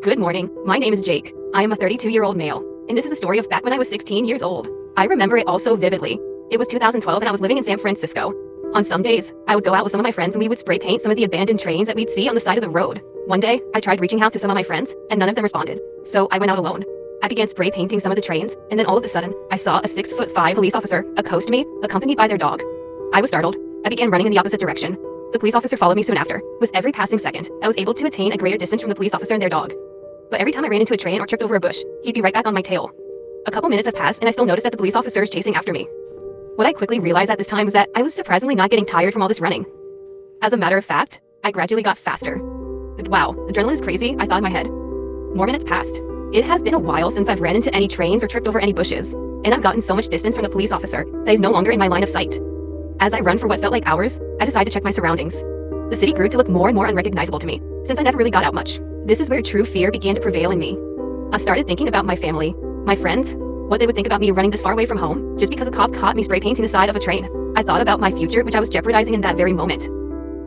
Good morning, my name is Jake. I am a 32-year-old male, and this is a story of back when I was 16 years old. I remember it all so vividly. It was 2012 and I was living in San Francisco. On some days, I would go out with some of my friends and we would spray paint some of the abandoned trains that we'd see on the side of the road. One day, I tried reaching out to some of my friends, and none of them responded, so I went out alone. I began spray painting some of the trains, and then all of a sudden, I saw a 6'5" police officer accost me, accompanied by their dog. I was startled. I began running in the opposite direction. The police officer followed me soon after. With every passing second, I was able to attain a greater distance from the police officer and their dog. But every time I ran into a train or tripped over a bush, he'd be right back on my tail. A couple minutes have passed and I still noticed that the police officer is chasing after me. What I quickly realized at this time was that I was surprisingly not getting tired from all this running. As a matter of fact, I gradually got faster. But wow, adrenaline is crazy, I thought in my head. More minutes passed. It has been a while since I've ran into any trains or tripped over any bushes, and I've gotten so much distance from the police officer that he's no longer in my line of sight. As I run for what felt like hours, I decided to check my surroundings. The city grew to look more and more unrecognizable to me, since I never really got out much. This is where true fear began to prevail in me. I started thinking about my family, my friends, what they would think about me running this far away from home, just because a cop caught me spray painting the side of a train. I thought about my future, which I was jeopardizing in that very moment.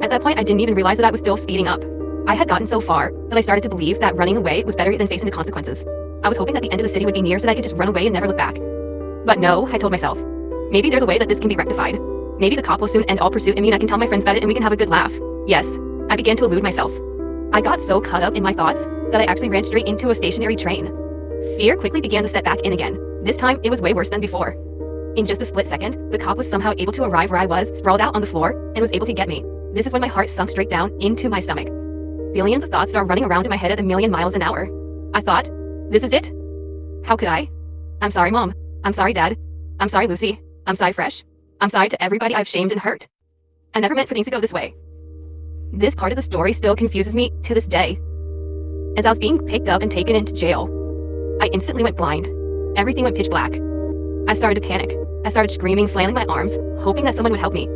At that point, I didn't even realize that I was still speeding up. I had gotten so far that I started to believe that running away was better than facing the consequences. I was hoping that the end of the city would be near so that I could just run away and never look back. But no, I told myself. Maybe there's a way that this can be rectified. Maybe the cop will soon end all pursuit and me and I can tell my friends about it and we can have a good laugh. Yes, I began to elude myself. I got so caught up in my thoughts that I actually ran straight into a stationary train. Fear quickly began to set back in again. This time, it was way worse than before. In just a split second, the cop was somehow able to arrive where I was, sprawled out on the floor, and was able to get me. This is when my heart sunk straight down into my stomach. Billions of thoughts started running around in my head at a million miles an hour. I thought, this is it? How could I? I'm sorry, Mom. I'm sorry, Dad. I'm sorry, Lucy. I'm sorry, Fresh. I'm sorry to everybody I've shamed and hurt. I never meant for things to go this way. This part of the story still confuses me to this day. As I was being picked up and taken into jail, I instantly went blind. Everything went pitch black. I started to panic. I started screaming, flailing my arms, hoping that someone would help me.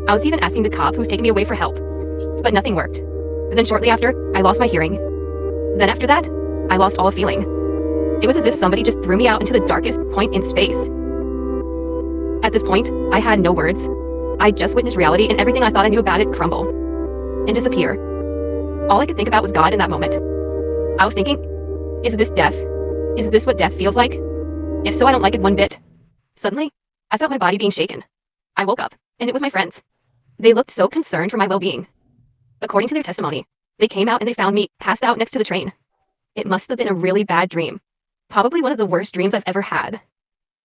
I was even asking the cop who was taking me away for help, but nothing worked. But then shortly after, I lost my hearing. Then after that, I lost all feeling. It was as if somebody just threw me out into the darkest point in space. At this point, I had no words. I just witnessed reality and everything I thought I knew about it crumble and disappear. All I could think about was God in that moment. I was thinking, is this death? Is this what death feels like? If so, I don't like it one bit. Suddenly, I felt my body being shaken. I woke up, and it was my friends. They looked so concerned for my well-being. According to their testimony, they came out and they found me passed out next to the train. It must have been a really bad dream. Probably one of the worst dreams I've ever had.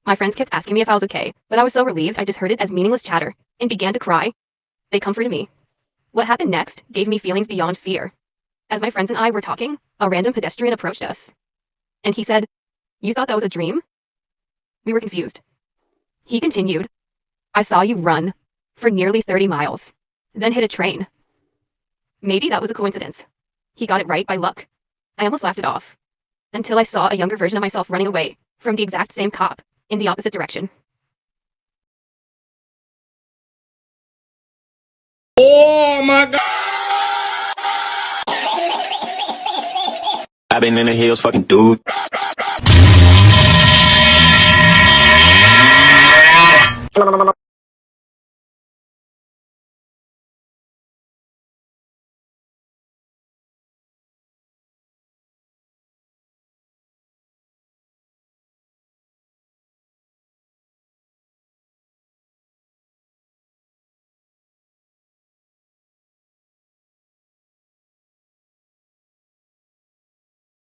My friends kept asking me if I was okay, but I was so relieved I just heard it as meaningless chatter and began to cry. They comforted me. What happened next gave me feelings beyond fear. As my friends and I were talking, a random pedestrian approached us. And he said, "You thought that was a dream?" We were confused. He continued, "I saw you run for nearly 30 miles, then hit a train." Maybe that was a coincidence. He got it right by luck. I almost laughed it off, until I saw a younger version of myself running away from the exact same cop in the opposite direction. Oh my God. I've been in the hills fucking dude.